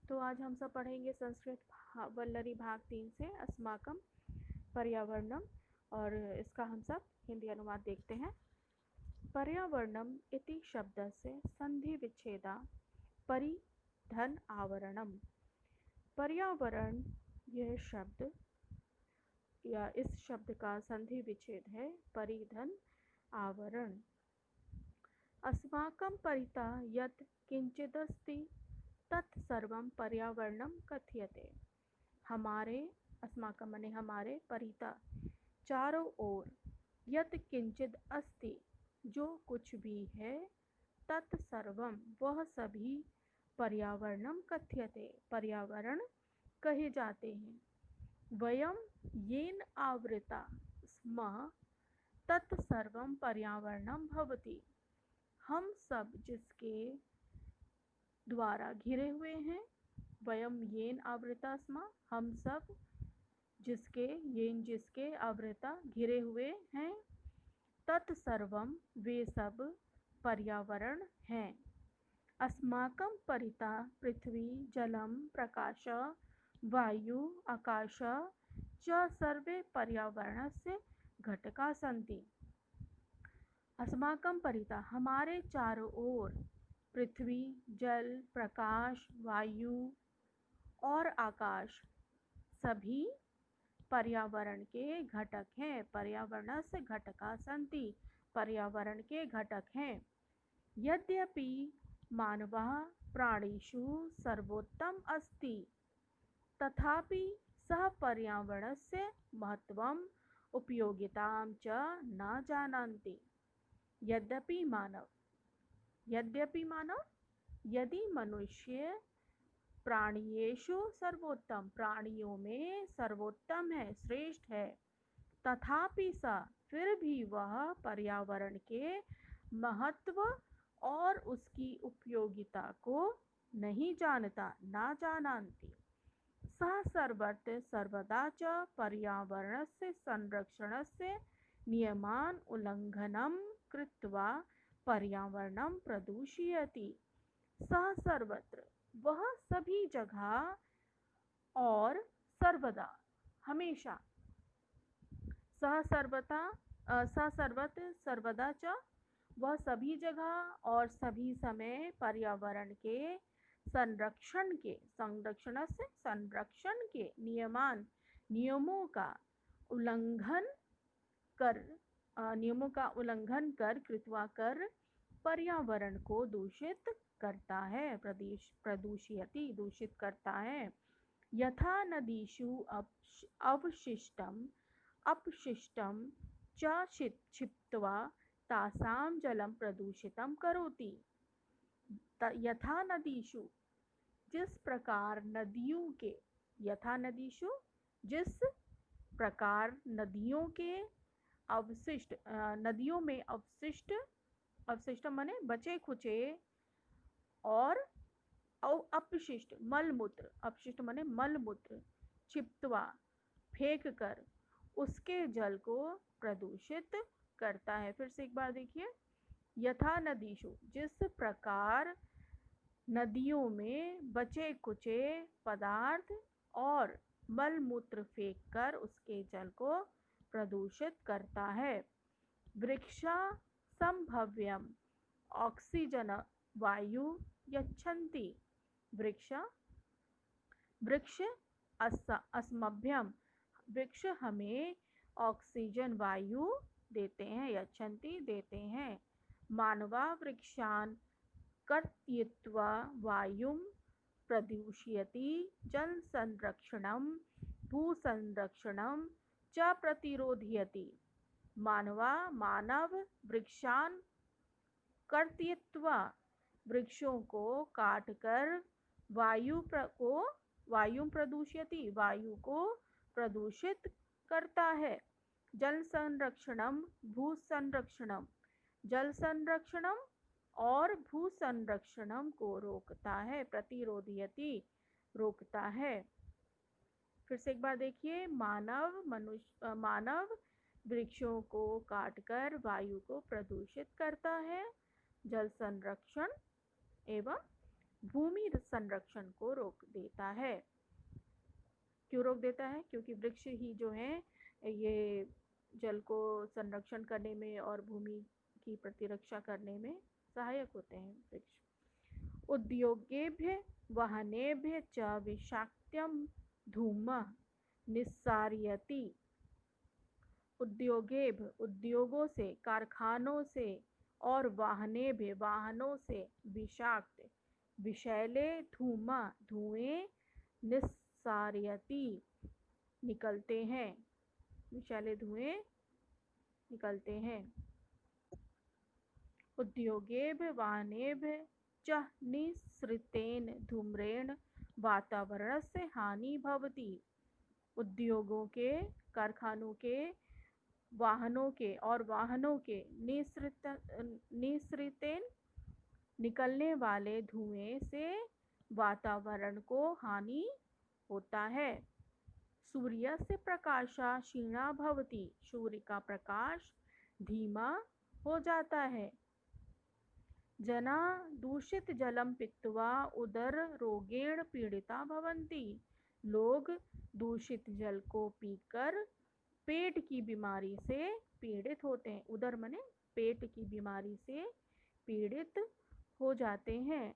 तो आज हम सब पढ़ेंगे संस्कृत वल्लरी भाग 3 से अस्माकं पर्यावरणम, और इसका हम सब हिंदी अनुवाद देखते हैं। पर्यावरणम इति शब्दस्य संधि विच्छेदा परिधन आवरणम। पर्यावरण यह शब्द या इस शब्द का संधि विच्छेद है परिधन आवरण। अस्माकं परितः यत् किंचिदस्ति तत्सर्वं पर्यावरणं कथ्यते। हमारे, अस्माकं माने हमारे, परितः चारों ओर, यत् किंचिद अस्ति जो कुछ भी है, तत्सर्वम वह सभी, पर्यावरणम कथ्यते पर्यावरण कहे जाते हैं। वयम येन आवृता स्मः तत्सर्वम पर्यावरणम भवति। हम सब जिसके द्वारा घिरे हुए हैं। वयम येन आवृता स्म, हम सब जिसके, येन जिसके, आवृता घिरे हुए हैं। तत्सर्वम वे सब पर्यावरण हैं। अस्माकं परितः पृथ्वी जलम प्रकाश वायु आकाश च सर्वे पर्यावरणस्य घटका सन्ति। अस्माकं परितः हमारे चारों ओर, पृथ्वी जल प्रकाश वायु और आकाश सभी पर्यावरण के घटक हैं। पर्यावरणस्य घटका सन्ति, पर्यावरण के घटक हैं। यद्यपि मानवः प्राणिषु सर्वोत्तम अस्ति, तथापि सः पर्यावरणस्य महत्त्वम् उपयोगितां च न जानाति। यद्यपि मानव, यदि मनुष्य प्राणियेषु सर्वोत्तम, प्राणियों में सर्वोत्तम है, श्रेष्ठ है, तथापि सा, फिर भी वह पर्यावरण के महत्व और उसकी उपयोगिता को नहीं जानता, ना जानन्ति। सः सर्वत्र सर्वदा च पर्यावरणस्य संरक्षणस्य नियमान् उल्लङ्घनं कृत्वा पर्यावरणं प्रदूषयति। सः सर्वत्र, वह सभी जगह और सर्वदा, हमेशा, सः सर्वत्र सर्वदा च, वह सभी जगह और सभी समय पर्यावरण के संरक्षण के, संरक्षण से संरक्षण के नियमों का उल्लंघन कर कृत्वा कर पर्यावरण को दूषित करता है, प्रदूषयति, दूषित करता है। यथा नदीषु अपशिष्टम च क्षिप्त्वा तासां जलम प्रदूषितं करोति। यथा नदीषु, जिस प्रकार नदियों के, यथा नदीषु, जिस प्रकार नदियों के अवशिष्ट, नदियों में अवशिष्ट माने बचे खुचे, और अपशिष्ट मलमूत्र, अपशिष्ट माने मलमूत्र, क्षिप्त्वा फेंक कर उसके जल को प्रदूषित करता है। फिर से एक बार देखिए, यथा नदीषु, जिस प्रकार नदियों में बचे कुचे पदार्थ और मलमूत्र फेंक कर उसके जल को प्रदूषित करता है। वृक्षा संभव्यम ऑक्सीजन वायु यच्छन्ति। वृक्ष अस्मभ्यम, वृक्ष हमें ऑक्सीजन वायु देते हैं, यच्छन्ति देते हैं। मानवा वृक्षान् कर्तयित्वा वायुं प्रदूषयति। जल संरक्षणं भूसंरक्षणं च प्रतिरोधयति। मानव वृक्षान् कर्तयित्वा, वृक्षों को काटकर वायु प्रदूषयति, वायु को प्रदूषित करता है। जल संरक्षणम भू संरक्षणम, जल संरक्षणम और भू संरक्षणम को रोकता है, प्रतिरोधयति, रोकता है। फिर से एक बार देखिए, मानव वृक्षों को काटकर वायु को प्रदूषित करता है। जल संरक्षण एवं भूमि संरक्षण को रोक देता है। क्यों रोक देता है? क्योंकि वृक्ष ही जो है ये जल को संरक्षण करने में और भूमि की प्रतिरक्षा करने में सहायक होते हैं वृक्ष। उद्योगेभ्य वाहनेभ्य च विषाक्तम धूमः निस्सारयति। उद्योगेभ उद्योगों से, कारखानों से, और वाहनेभ्य वाहनों से विषाक्त विषैले धुएं निस्सारयति निकलते हैं, विषैले धुएं निकलते हैं। उद्योगेभ्य वाहनेभ्य च निस्सृतेन धूम्रेण वातावरणस्य हानि भवति। उद्योगों के, कारखानों के, वाहनों के और वाहनों के निस्सृतेन निकलने वाले धुएं से वातावरण को हानि होता है। सूर्यस्य प्रकाशः क्षीणः भवति। सूर्य का प्रकाश धीमा हो जाता है। जना दूषित जलम पीत्वा उदर रोगेण पीड़िता भवन्ति। लोग दूषित जल को पीकर पेट की बीमारी से पीड़ित होते हैं। उदर माने पेट की बीमारी से पीड़ित हो जाते हैं।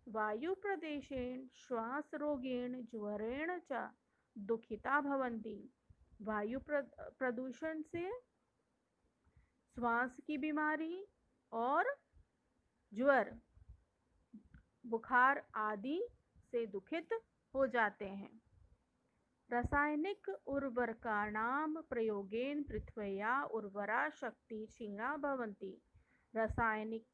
वायु प्रदेशेन श्वास रोगेण ज्वरेण च दुखिता भवन्ति। वायु प्रदूषण से श्वास की बीमारी और ज्वर, बुखार आदि से दुखित हो जाते हैं। रासायनिक उर्वरकाणां प्रयोगेन पृथ्व्या उर्वरा शक्ति क्षीणा भवन्ति। रासायनिक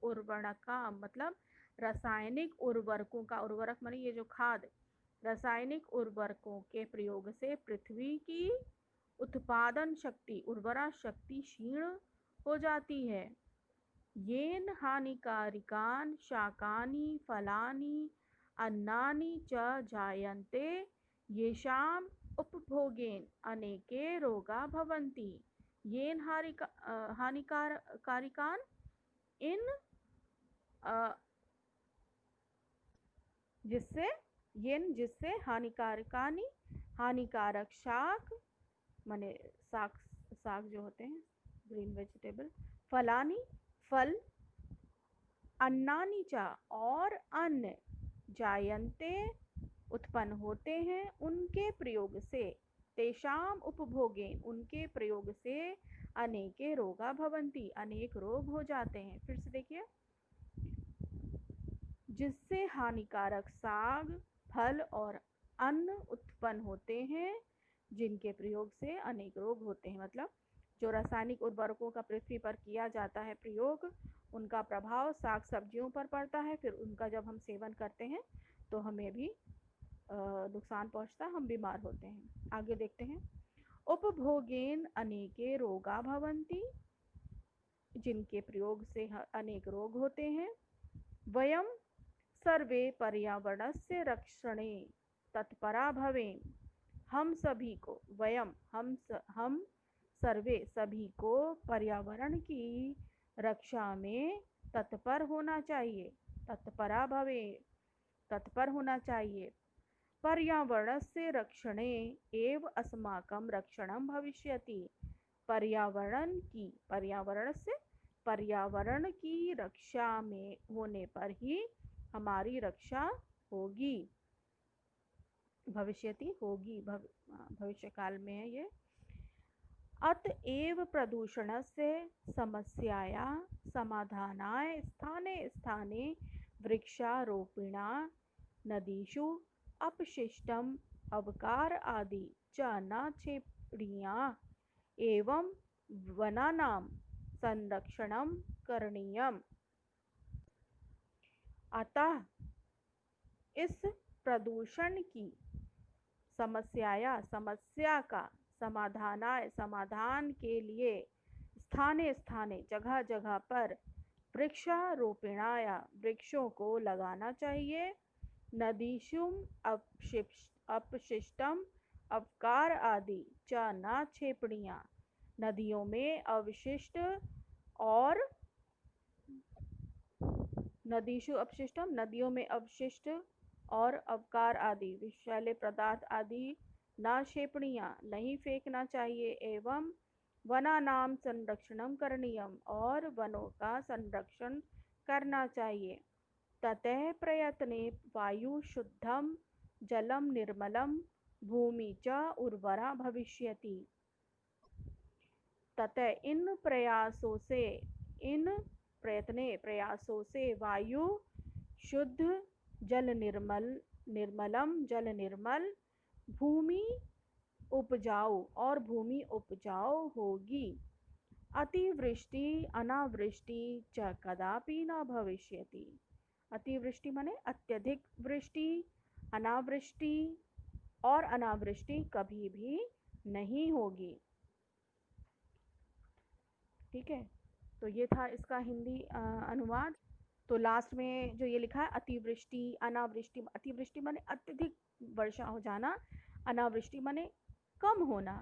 उर्वरका मतलब रासायनिक उर्वरकों का, उर्वरक माने ये जो खाद, रासायनिक उर्वरकों के प्रयोग से पृथ्वी की उत्पादन शक्ति, उर्वरा शक्ति क्षीण हो जाती है। येन हानिकारिकान् शाकानि फलानि अन्नानि च जायन्ते येषाम् उपभोगेन अनेके रोगा भवन्ति। येन हानिकारिकान्, इन जिससे, येन जिससे, हानिकारकानि हानिकारक शाक माने साग जो होते हैं ग्रीन वेजिटेबल, फलानी फल, अन्नानि च और अन्न, जायन्ते उत्पन्न होते हैं, उनके प्रयोग से, तेषाम उपभोगेन उनके प्रयोग से, अनेके रोगा भवन्ति अनेक रोग हो जाते हैं। फिर से देखिए, जिससे हानिकारक साग, फल और अन्न उत्पन्न होते हैं, जिनके प्रयोग से अनेक रोग होते हैं। मतलब जो रासायनिक उर्वरकों का पृथ्वी पर किया जाता है प्रयोग, उनका प्रभाव साग सब्जियों पर पड़ता है। फिर उनका जब हम सेवन करते हैं तो हमें भी नुकसान पहुंचता है, हम बीमार होते हैं। आगे देखते हैं। उपभोगेन अनेके रोगा भवन्ति, जिनके प्रयोग से अनेक रोग होते हैं। वयम सर्वे पर्यावरणस्य रक्षणे तत्परा भवेम। हम सभी को, वयम हम सर्वे सभी को पर्यावरण की रक्षा में तत्पर होना चाहिए। तत्परा भवे, तत्पर होना चाहिए। पर्यावरणस्य रक्षणे एव अस्माकं रक्षणं भविष्यति। पर्यावरण की रक्षा में होने पर ही हमारी रक्षा होगी। भविष्यति होगी, भविष्य काल में है ये। अतएव प्रदूषणस्य समस्यायाः समाधानाय स्थाने स्थाने वृक्षारोपिणा नदीषु अपशिष्टम् अवकार आदि च न क्षेपणीयाः एवं वनानां संरक्षणं करणीयम्। अतः इस प्रदूषण की समस्या का समाधान के लिए स्थाने स्थाने, जगह जगह पर वृक्षारोपणाया वृक्षों को लगाना चाहिए। नदीषु अपशिष्टम अपकार आदि च न क्षेपणीया, नदियों में अवशिष्ट और नदीषु अपशिष्टम, नदियों में अवशिष्ट और अवकार आदि विषैले पदार्थ आदि ना क्षेपणीया, नहीं फेंकना चाहिए। एवं वनानाम संरक्षणम करणीयम, और वनों का संरक्षण करना चाहिए। ततः प्रयत्ने वायु शुद्धम, जलम निर्मलम, भूमि च उर्वरा भविष्यति। ततः इन प्रयासों से वायु शुद्ध, जल निर्मल, भूमि उपजाऊ और भूमि उपजाऊ होगी। अतिवृष्टि अनावृष्टि च कदापि न भविष्यति। अतिवृष्टि माने अत्यधिक वृष्टि, अनावृष्टि और अनावृष्टि कभी भी नहीं होगी। ठीक है, तो ये था इसका हिंदी अनुवाद। तो लास्ट में जो ये लिखा है अतिवृष्टि अनावृष्टि, अतिवृष्टि माने अत्यधिक वर्षा हो जाना, अनावृष्टि माने कम होना।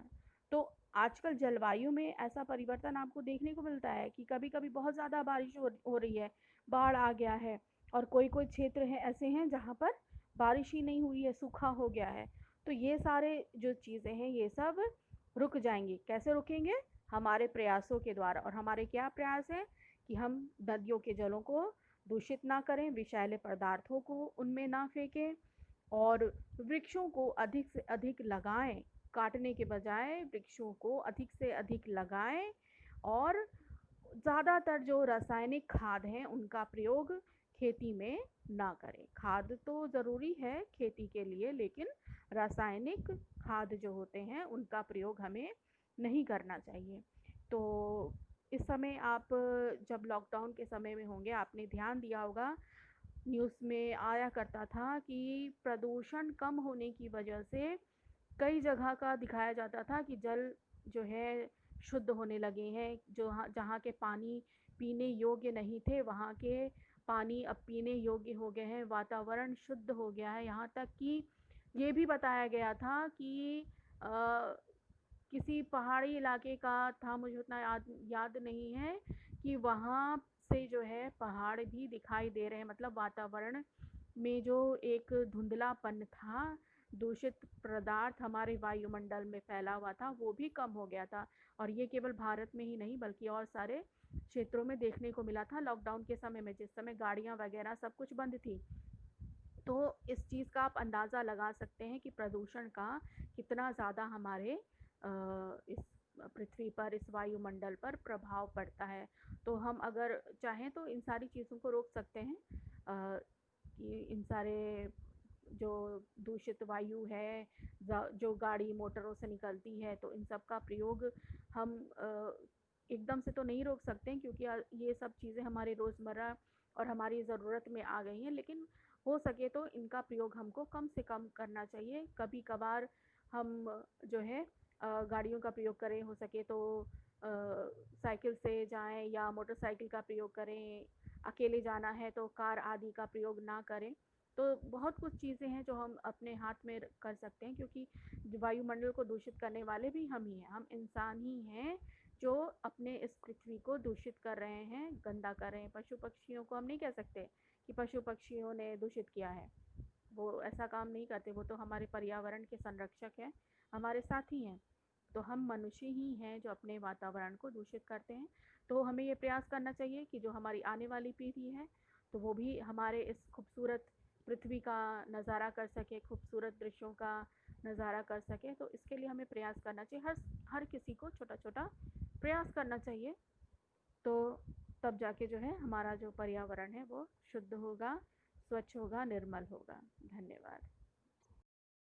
तो आजकल जलवायु में ऐसा परिवर्तन आपको देखने को मिलता है कि कभी कभी बहुत ज़्यादा बारिश हो रही है, बाढ़ आ गया है, और कोई कोई क्षेत्र है ऐसे हैं जहाँ पर बारिश ही नहीं हुई है, सूखा हो गया है। तो ये सारे जो चीज़ें हैं ये सब रुक जाएंगी। कैसे रुकेंगे? हमारे प्रयासों के द्वारा। और हमारे क्या प्रयास है कि हम नदियों के जलों को दूषित ना करें, विषैले पदार्थों को उनमें ना फेंकें, और वृक्षों को अधिक से अधिक लगाएं, काटने के बजाय वृक्षों को अधिक से अधिक लगाएं, और ज़्यादातर जो रासायनिक खाद हैं उनका प्रयोग खेती में ना करें। खाद तो ज़रूरी है खेती के लिए, लेकिन रासायनिक खाद जो होते हैं उनका प्रयोग हमें नहीं करना चाहिए। तो इस समय आप जब लॉकडाउन के समय में होंगे, आपने ध्यान दिया होगा न्यूज़ में आया करता था कि प्रदूषण कम होने की वजह से कई जगह का दिखाया जाता था कि जल जो है शुद्ध होने लगे हैं। जो जहाँ के पानी पीने योग्य नहीं थे वहाँ के पानी अब पीने योग्य हो गए हैं, वातावरण शुद्ध हो गया है। यहाँ तक कि ये भी बताया गया था कि किसी पहाड़ी इलाके का था, मुझे उतना याद नहीं है, कि वहाँ से जो है पहाड़ भी दिखाई दे रहे हैं। मतलब वातावरण में जो एक धुंधलापन था, दूषित पदार्थ हमारे वायुमंडल में फैला हुआ था, वो भी कम हो गया था। और ये केवल भारत में ही नहीं बल्कि और सारे क्षेत्रों में देखने को मिला था लॉकडाउन के समय में, जिस समय गाड़ियाँ वगैरह सब कुछ बंद थी। तो इस चीज़ का आप अंदाज़ा लगा सकते हैं कि प्रदूषण का कितना ज़्यादा हमारे इस पृथ्वी पर, इस वायुमंडल पर प्रभाव पड़ता है। तो हम अगर चाहें तो इन सारी चीज़ों को रोक सकते हैं, कि इन सारे जो दूषित वायु है, जो गाड़ी मोटरों से निकलती है, तो इन सब का प्रयोग हम एकदम से तो नहीं रोक सकते हैं, क्योंकि ये सब चीज़ें हमारे रोज़मर्रा और हमारी ज़रूरत में आ गई हैं। लेकिन हो सके तो इनका प्रयोग हमको कम से कम करना चाहिए। कभी कभार हम जो है गाड़ियों का प्रयोग करें, हो सके तो साइकिल से जाएं या मोटरसाइकिल का प्रयोग करें। अकेले जाना है तो कार आदि का प्रयोग ना करें। तो बहुत कुछ चीज़ें हैं जो हम अपने हाथ में कर सकते हैं, क्योंकि वायुमंडल को दूषित करने वाले भी हम ही हैं, हम इंसान ही हैं जो अपने इस पृथ्वी को दूषित कर रहे हैं, गंदा कर रहे हैं। पशु पक्षियों को हम नहीं कह सकते कि पशु पक्षियों ने दूषित किया है, वो ऐसा काम नहीं करते, वो तो हमारे पर्यावरण के संरक्षक हैं, हमारे साथी हैं। तो हम मनुष्य ही हैं जो अपने वातावरण को दूषित करते हैं। तो हमें ये प्रयास करना चाहिए कि जो हमारी आने वाली पीढ़ी है तो वो भी हमारे इस खूबसूरत पृथ्वी का नज़ारा कर सके, खूबसूरत दृश्यों का नज़ारा कर सके। तो इसके लिए हमें प्रयास करना चाहिए, हर किसी को छोटा छोटा प्रयास करना चाहिए। तो तब जाके जो है हमारा जो पर्यावरण है वो शुद्ध होगा, स्वच्छ होगा, निर्मल होगा। धन्यवाद।